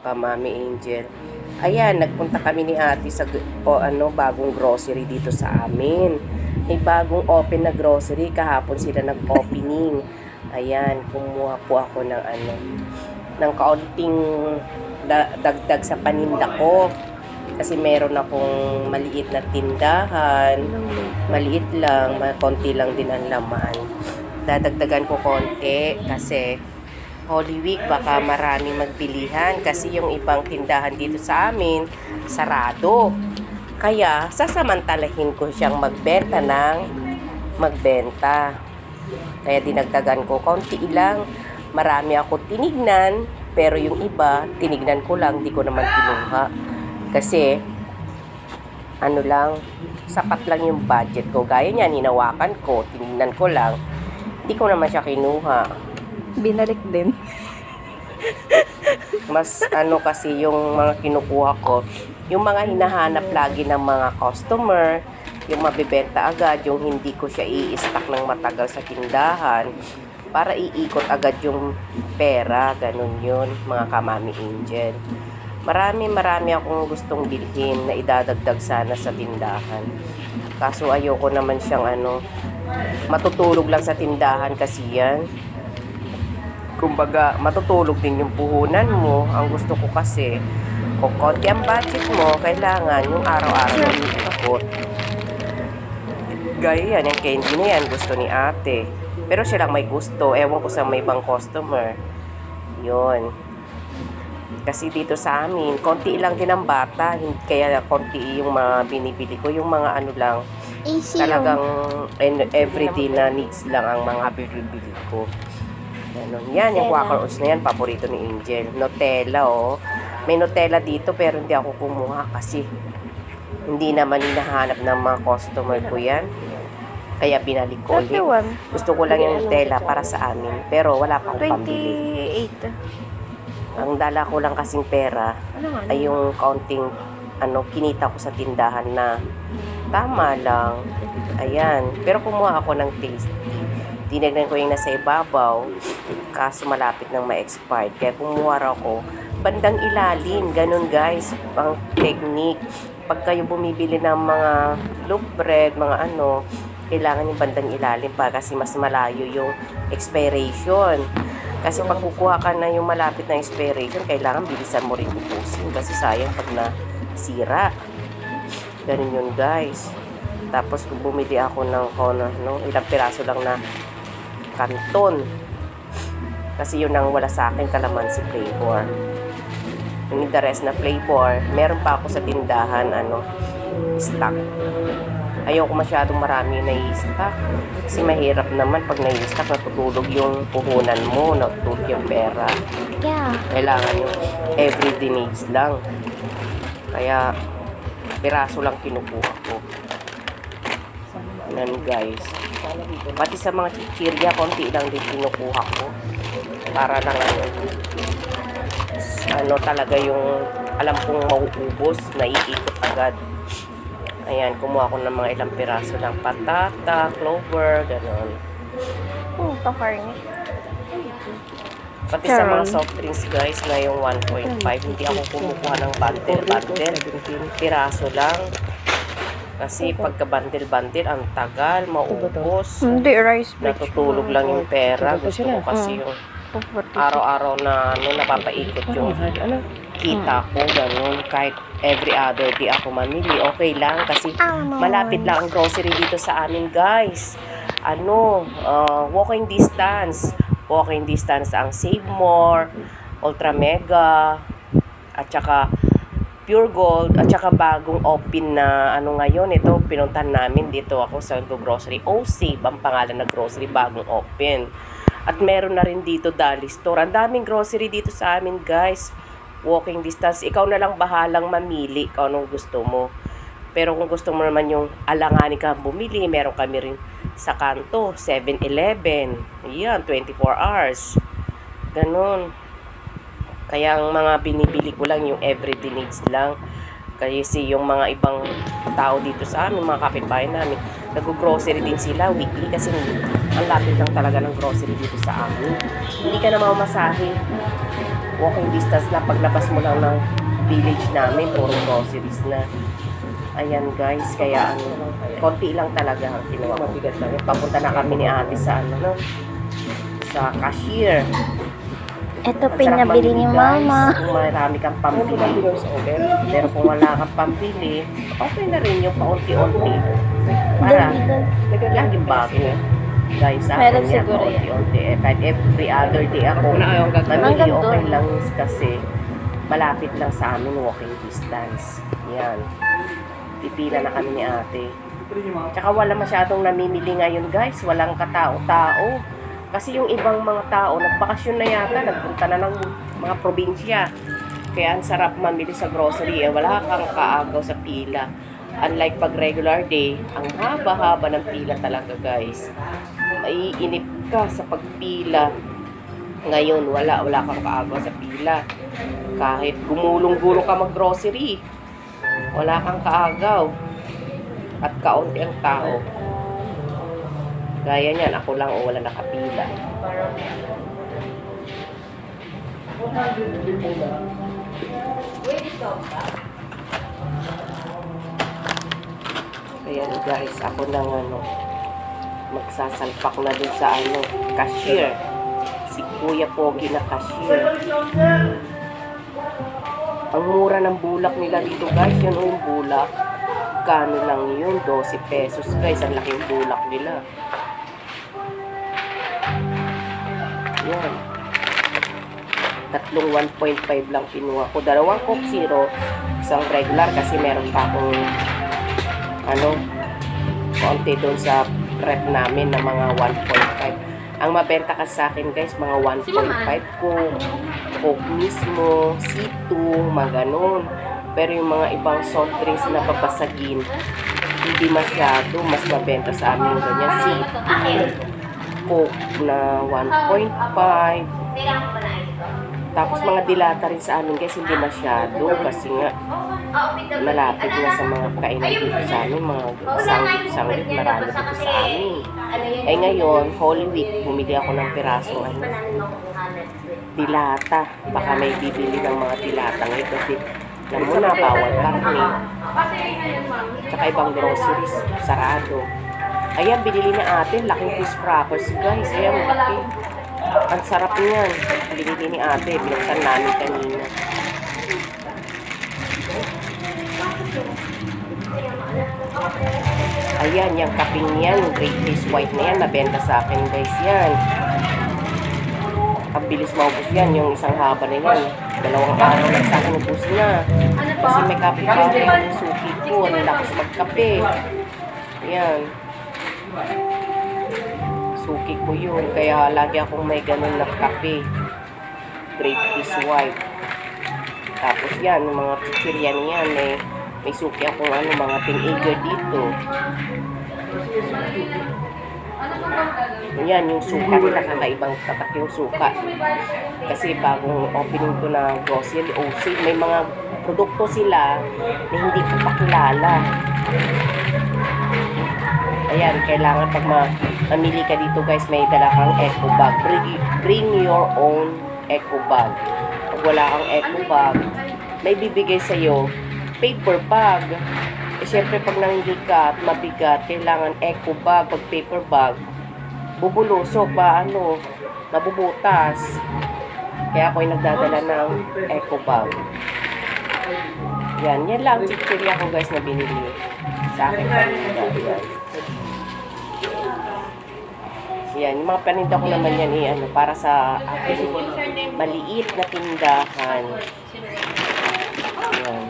Mami Angel. Ayan, nagpunta kami ni ate sa bagong grocery dito sa amin. May bagong open na grocery. Kahapon sila nag-opening. Ayan, kumuha po ako ng kaunting dagdag sa paninda ko. Kasi meron akong maliit na tindahan. Maliit lang, konti lang din ang laman. Dadagdagan ko konti kasi Holy Week, baka maraming magbilihan kasi yung ibang tindahan dito sa amin, sarado. Kaya, sasamantalahin ko siyang magbenta. Kaya dinagdagan ko, konti ilang, marami ako tinignan, pero yung iba, tinignan ko lang, di ko naman kinuha. Kasi, sapat lang yung budget ko. Gaya niya, ninawakan ko, tinignan ko lang, di ko naman siya kinuha. Binalik din. Mas kasi yung mga kinukuha ko, yung mga hinahanap lagi ng mga customer, yung mabibenta agad, yung hindi ko siya i-stock ng matagal sa tindahan para iikot agad yung pera, ganun yun, mga kamami Angel. Marami akong gustong bilhin na idadagdag sana sa tindahan. Kaso ayoko naman siyang matutulog lang sa tindahan kasi yan. Kumbaga, matutulog din yung puhunan mo. Ang gusto ko kasi, kung konti ang budget mo, kailangan yung araw-araw yung ikot. Gaya yan, yung candy na yan, gusto ni ate. Pero silang may gusto. Ewan ko sa may ibang customer. Yun. Kasi dito sa amin, konti lang din ang bata. Kaya konti yung mga binibili ko. Yung mga lang, talagang everyday na needs lang ang mga binibili ko. Yan, yung Quaker Oats na yan, paborito ni Angel. Nutella, oh. May Nutella dito pero hindi ako kumuha kasi hindi naman hinahanap ng mga customer ko yan. Kaya binalik ko ulit. Gusto ko lang yung Nutella para sa amin. Pero wala pa akong pambili. 28. Ang dala ko lang kasing pera ay yung kaunting kinita ko sa tindahan na tama lang. Ayan. Pero kumuha ako ng Tasty. Tinignan ko yung nasa ibabaw, kaso malapit nang ma-expired. Kaya kumuha ako, bandang ilalim, ganun guys, ang technique. Pag kayo bumibili ng mga loaf bread, mga kailangan yung bandang ilalim pa kasi mas malayo yung expiration. Kasi pag kukuha ka na yung malapit na expiration, kailangan bilisan mo rin ubusin kasi sayang pag nasira. Ganun yun guys. Tapos kung bumili ako ng ilang piraso lang na kanton. Kasi yun ang wala sa akin, kalamansi flavor. Yung the rest na flavor, meron pa ako sa tindahan, stock. Ayoko masyadong marami na i-stock. Kasi mahirap naman pag na-i-stock, natutulog yung puhunan mo, natutulog yung pera. Yeah. Kailangan yung everyday needs lang. Kaya, piraso lang kinukuha ko. Yan guys. Pati sa mga chichirya, konti lang din kinukuha ko. Para lang talaga yung alam kong mauubos, naiikot agad. Ayan, kumuha ko ng mga ilang piraso ng patata, clover, gano'n. Pakarni. Pati sa mga soft drinks guys na yung 1.5, hindi ako kumukuha ng bundle. Piraso lang. Kasi pagka bundle, ang tagal, maubos. Hindi, rice baked. Natutulog lang yung pera. Gusto ko kasi yung araw-araw na napapaikot yung kita ko, ganun. Kahit every other day ako mamili, okay lang. Kasi malapit lang ang grocery dito sa amin, guys. Walking distance. Walking distance ang Save More, Ultra Mega, at saka Pure Gold, at saka bagong open na ngayon, ito pinuntahan namin dito ako sa grocery, OC ang pangalan na grocery, bagong open. At meron na rin dito Dolly Store. Ang daming grocery dito sa amin guys, walking distance. Ikaw na lang bahalang mamili kung anong gusto mo. Pero kung gusto mo naman yung alanganin ka bumili, meron kami rin sa kanto, 7-Eleven. Yan, 24 hours. Ganun. Kaya ang mga binibili ko lang yung everyday needs lang. Kasi yung mga ibang tao dito sa amin, mga kapitbahay namin, nag-grocery din sila weekly kasi ang lapit lang talaga ng grocery dito sa amin. Hindi ka na mamasahe. walking distance na. Paglabas mo lang ng village namin, puro groceries na. Ayan guys, kaya ano, konti lang talaga ang kinuha ko. Papunta na kami ni ate sa ano, no? Sa cashier. Ito Ang pinabili sarap ni mamili, guys, Mama. kung marami kang pambili. Pero kung wala kang pambili, okay na rin yung paunti-unti. Para laging bago. Guys, sa Meron akin yan, siguro yan. paunti-unti. Kahit every other day ako, mamili Hanggang okay doon. lang kasi malapit lang sa amin walking distance. Yan. Pipila na kami ni ate. Tsaka wala masyadong namimili ngayon guys. Walang katao-tao. Kasi yung ibang mga tao, nagbakasyon na yata, nagpunta na ng mga probinsya. Kaya ang sarap mamili sa grocery. Wala kang kaagaw sa pila. Unlike pag regular day, ang haba-haba ng pila talaga guys. Maiinip ka sa pagpila. Ngayon, wala kang kaagaw sa pila. Kahit gumulong-gulong ka mag-grocery, wala kang kaagaw. At kaunti ang tao. Gaya niyan, ako lang o wala nakapila. Ayan guys, ako nang magsasalpak na dun sa cashier. Si Kuya Pogi na cashier. Ang mura ng bulak nila dito guys, yun yung bulak. Kano lang yun, 12 pesos guys, ang laking bulak nila. Yan. Tatlong 1.5 lang kinuha ko. Dalawang Coke Zero, isang regular kasi meron pa akong konti doon sa rep namin na mga 1.5. Ang mabenta kasi sa akin guys, mga 1.5 Coke mismo, C2, mga ganun. Pero yung mga ibang soft drinks na papasagin, hindi masyado. Mas mabenta sa amin yung ganyan. C2, Coke na 1.5. Tapos mga dilata rin sa amin guys, hindi masyado. Kasi nga, malapit na sa mga kainan dito sa amin. Mga sanggit, marami dito sa amin. Eh ngayon, Holy Week, bumili ako ng pirasong dilata. Baka may bibili ng mga dilatang ito. Alam mo na, bawal karne. Tsaka ibang groceries, sarado. Ayan, binili na ate, laking fish crackers guys. Ayan, laki. Ang sarap niyan. Binili ni ate, binuksan namin kanina. Ayan, yung kaping yan, yung Great Taste White na yan, nabenta sa akin guys yan. Ang bilis maubos yan, yung isang haba na yan. 2 araw lang sa akin ubos na. Kasi may kape pa ako yung suki ko, ang lakas magkape. Ayan. Suki ko yun, kaya lagi akong may ganun na kape. Great Taste White. Tapos yan, yung mga chichirya niyan, may suki akong mga teenager dito. Yan, yung suka nila, kakaibang tatak yung suka. Kasi bagong opening ko na grocery, OC, may mga produkto sila na hindi ko pakilala. Ayan, kailangan pag mamili ka dito guys, may dala kang eco bag. Bring your own eco bag. Pag wala kang eco bag, may bibigay sa'yo paper bag. Eh, syempre pag nangindig ka at mabigat, kailangan eco bag. Pag paper bag, bubulusok ba, mabubutas. Kaya ako'y nagdadala ng eco bag. Yan lang chichirya ko guys na binili sa akin kanina. Yan, yung mga paninda ko naman yan para sa aking maliit na tindahan. Yan.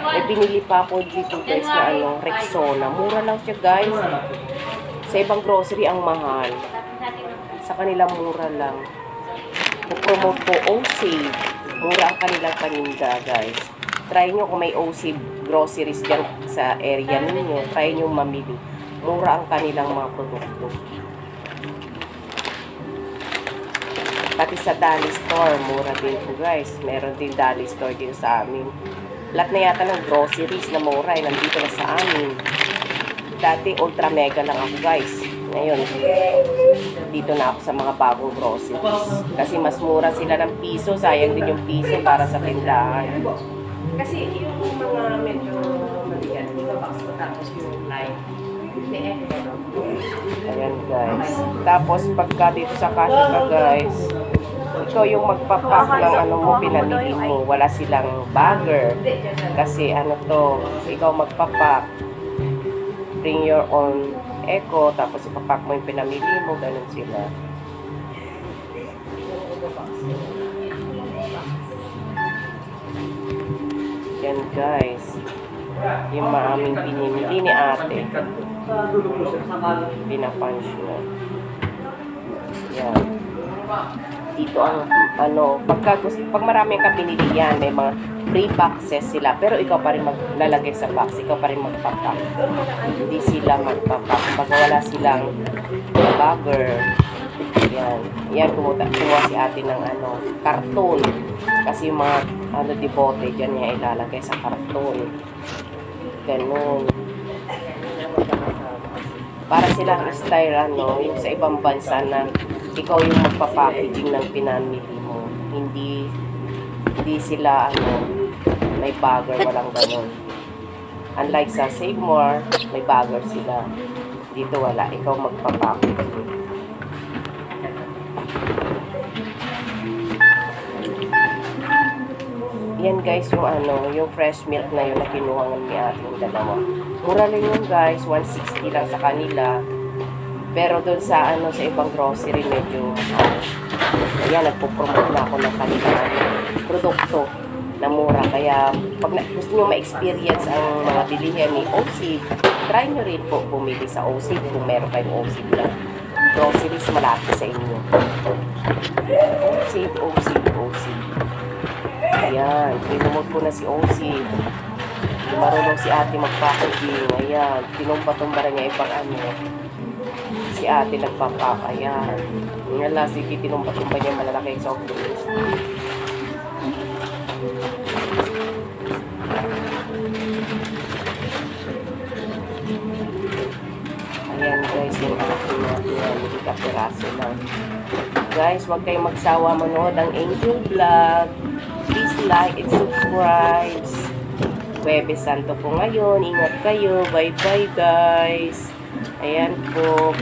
May binili pa ako dito guys na Rexona. Mura lang siya guys. Sa ibang grocery ang mahal. Sa kanila mura lang. Promote ko O-Save. Mura ang kanilang paninda guys. Try nyo kung may O-Save groceries dyan sa area ninyo. Try nyo mamili. Mura ang kanilang mga produkto. Pati sa Dali Store, mura din po guys. Meron din Dali Store din sa amin. Lahat na yata ng groceries na mura ay nandito na sa amin. Dati ultra mega lang ako guys. Ngayon, dito na ako sa mga bagong groceries. Kasi mas mura sila ng piso. Sayang din yung piso para sa tindahan. Kasi yung mga medyo maligan, di ba box ko tapos yung line. Ayan guys. Tapos pagka dito sa kasya ka guys, ikaw yung magpapak ng ano mo, pinamili mo. Wala silang bagger. Kasi ano to, ikaw magpapak. Bring your own eco, tapos ipapak mo yung pinamili mo, ganun sila. Yan guys. Yung maaming pinimili ni ate. Pinapunch mo. Yan. Dito ang ano, pag marami kang binili yan, may mga free boxes sila, pero ikaw pa rin maglalagay sa box, ikaw pa rin magpapak. Hindi sila magpapak. Pag wala silang bagger, yan, kumuha si ate ng ano, karton. Kasi yung mga ano, dibote dyan niya ilalagay sa karton. Ganun. Para silang style, ano, yung sa ibang bansa na ikaw yung magpapackaging ng pinamili mo. Hindi sila, ano, may bagger, walang ganun. Unlike sa Save More, may bagger sila. Dito wala, ikaw magpapackaging. Yan guys, yung ano, yung fresh milk na yun na kinuha ni ating dalawa. Mura lang yun guys, 160 lang sa kanila. Pero doon sa ano, sa ibang grocery medyo ayan, nagpo-promote na ako ng kanilang produkto na mura. Kaya pag gusto nyo ma-experience ang mga bilihin ni OSIP, try nyo rin po bumili sa OSIP kung meron kayong OSIP na groceries malapit sa inyo. OSIP. Ayan, pinumot ko na si OSIP. Marunong si ate mag-packaging. Ayan, tinumpa-tumba niya ibang ano. Si ate nagpapak. Ayan. Ngayon lang, sige, tinumpa-tumba niya malalaki sa soft drinks. Ayan guys, yung aking natin. Hindi kapiraso lang. Guys, huwag kayong magsawa manood ang Angel Vlog. Please like and subscribe. Huwebes Santo po ngayon. Ingat kayo. Bye-bye guys. Ayan po.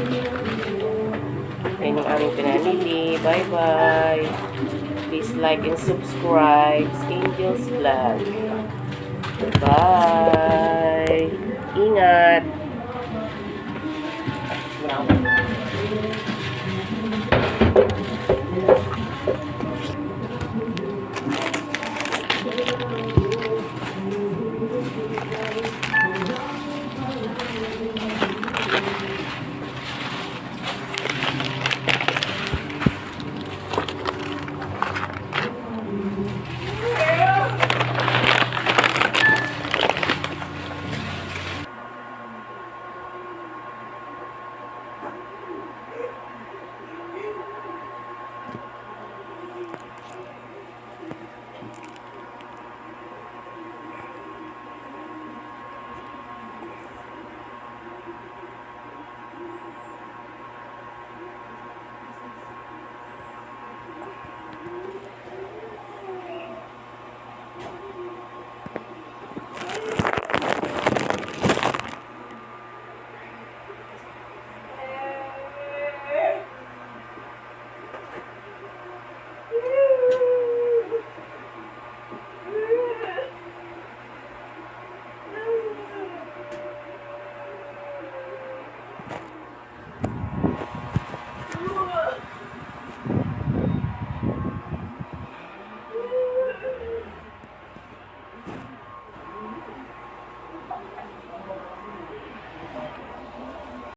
Ayan yung aming pinamili. Bye-bye. Please like and subscribe. Angel's Vlog. Bye. Ingat.